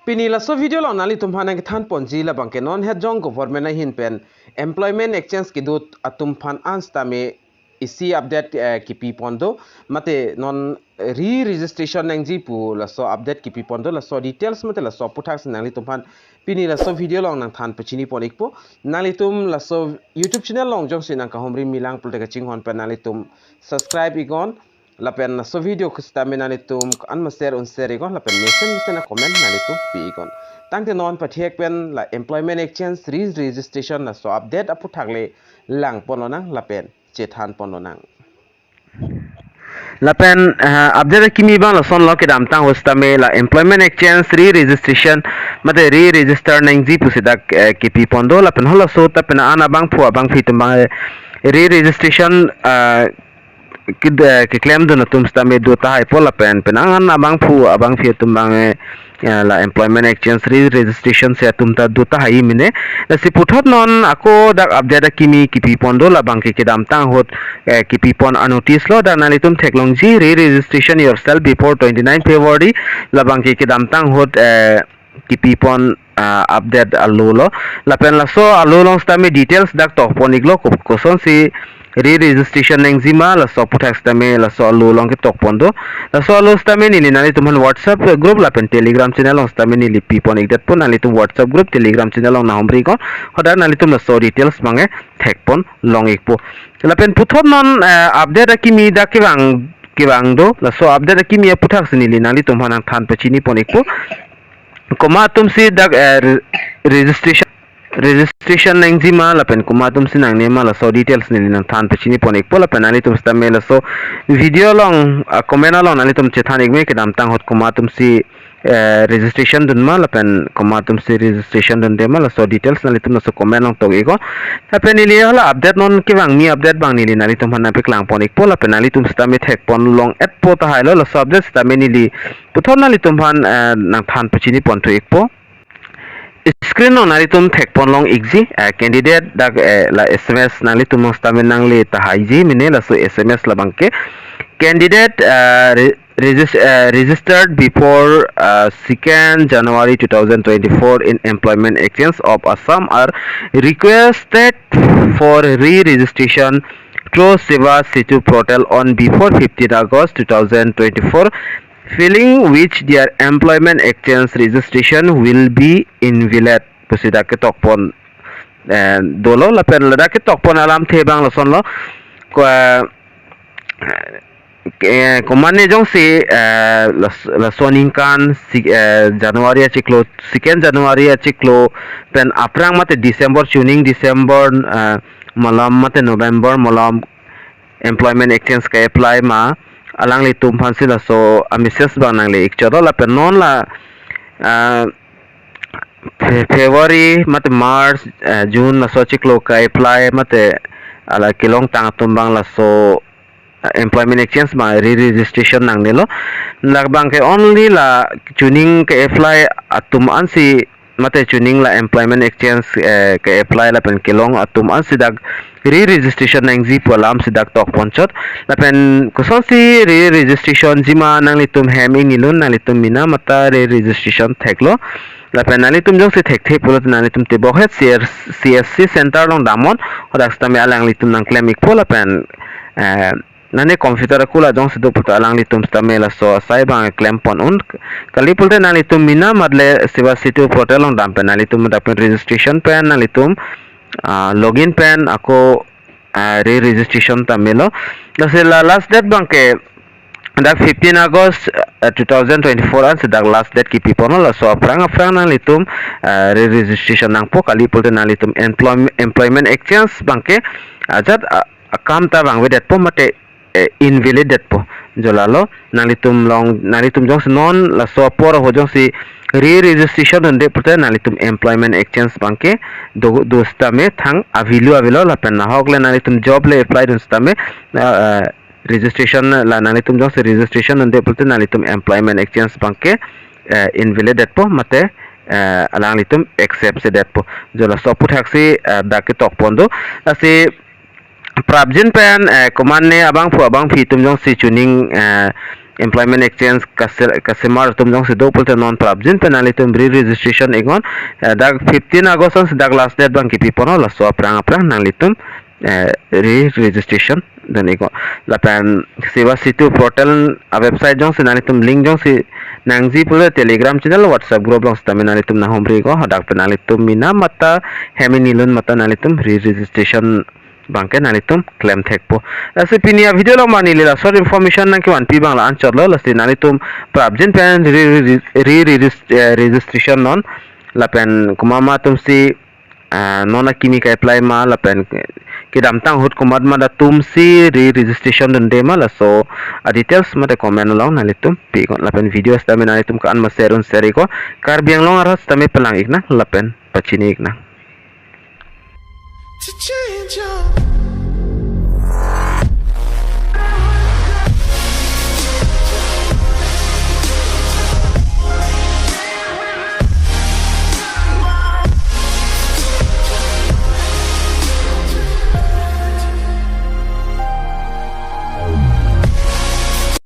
Pini la so video lo nali tumhan ang than ponji la bangke non het jong government na hin pen employment exchange ki dut atum phan ansta me isi update ki pi pondo mate non re-registration nang jipu la so update ki pi pondo la so details mate la so puthak nali tumhan pini la so video long nang than pachini ponikpo nali tum la so YouTube channel long jong sinang ka homri milang pulte ka chinghon pen nali tum subscribe igon la pen na so video kusta menali tum an ma share on share igon la pen mention na comment nali tum pi igon tangte non pathek pen la employment exchange registration na so update apu thakle lang pononang la pen chethan pononang la pen update kimi bang la son lo ke dam tang hosta me la employment exchange registration mate register nang ji pusida kipi pondo la pen hola so ta pen ana bang pu bang fi tum bang registration ke claim do na tum sta me do ta hai pola pen penangan abang pu abang fi tum bang la employment exchange registration se tum ta do ta hai mine la si puthot non ako dak update kimi kipi pondo la bang ke dam tang hot kipi pon notice lo da nali tum technology registration yourself before 29 February la bang ke dam tang hot kipi pon update allo la pen la so allo long sta me details dak to poniglo ko son si registration nang zima la so puthak stame la so lo long ke tok pondo la so lo stame ni nali tumhan WhatsApp group la pen Telegram channel long stame ni lipi pon ikdat pon nali tum WhatsApp group Telegram channel long na homri ko hodar nali tum la so details mange thek pon long ikpo la pen puthot non update kimi da kibang do la so update kimi puthak sinili nali tumhan ang than pachini pon ikpo koma tum si dak registration nang zima la pen kumatum sinang nema la so details ni nang than pachini pon ek pola penali tum sta me la so video long comment long nali tum chethan ek me ke dam tang hot kumatum si registration dun ma la pen kumatum si registration dun dema la so details nali tum so comment long to ego ta pen ni hala update non ke bang mi update bang ni nali tum han pe klang pon ek pola penali tum sta me thek pon long et po ta hailo la so update sta me ni li puthon nali tum han nang than pachini pon to ek po screen on nali tum thek pon long exi candidate dak la SMS nali tum stamen nang le ta haiji mine la so SMS la bangke candidate registered before 2nd January 2024 in employment exchange of Assam are requested for re-registration through Seva Setu portal on before 15 August 2024, filling which their employment exchange registration will be invalid. Pusida ke tokpon dolo la pen la ke tokpon alam the bang la son lo ko manne jong si la soning kan January chiklo 2nd January chiklo pen aprang mate December tuning December malam mate November malam employment exchange ka apply ma alang le tum phan sila so amises ba nang le ikcharo la pen non la February mate March June la so chiklo ka apply mate ala kilong tang tumbang la so employment exchange ma re-registration nang nilo lagbang ke only la tuning ka apply atum ansi mate tuning la employment exchange ka apply la pen kilong atum ansi dag re-registration nang ji polam sidak tok ponchot la pen kuson si re-registration jima nang litum heming ilun nang litum mina mata re-registration theklo la pen nang litum jong si thek pulot nang litum te bohet CSC center long damon hodak sta me alang litum nang claim ik pola pen nane computer kula jong sido puto alang litum sta me la so sai bang claim pon un kali pulte nang litum mina madle Seva Setu portal long dam pen nang litum da pen registration pen nang litum login pen ako re-registration tamelo la last date bangke dak 15 August 2024 an sedak last date ki people la so aprang nang litum re-registration nang po kali pulte nang litum employment exchange bangke ajat akam ta bang wedet po mate invalid det po jolalo nang litum jong non la so por ho jong si re-registration donde putte nalitum employment exchange bangke dosta me thang avilo la pen na hogle nalitum job le apply dosta me registration la nalitum jong se registration donde putte nalitum employment exchange bangke invalid det po mate alang litum accept se det po jola so puthak si dake tok pondo asi prabjin pen command ne abang pu abang fi tum jong si tuning employment exchange customer tum jong se do pulte non prabjin penali tum re-registration egon dag 15 August on dag last date bang ki pipono la so aprang nang litum re-registration dan egon la pen sewa situ portal website jong se nani tum link jong se nang ji pule telegram channel whatsapp group jong sta menali tum na hombre go dag penali tum mina mata heminilun mata nali tum re-registration bangke nalitum claim thekpo lasi pinia video lo mani lela short information nang kiwan pi bangla answer lo lasi nalitum prabjin pen registration non la pen kumama tum si nona kimi ka apply ma la pen kidam tang hut kumad ma da tum si registration don de ma la so details ma de comment lo nalitum pi la pen video sta me nalitum ka an ma share on share ko kar biang long aras tame pelang ikna la pen pachini ikna to change your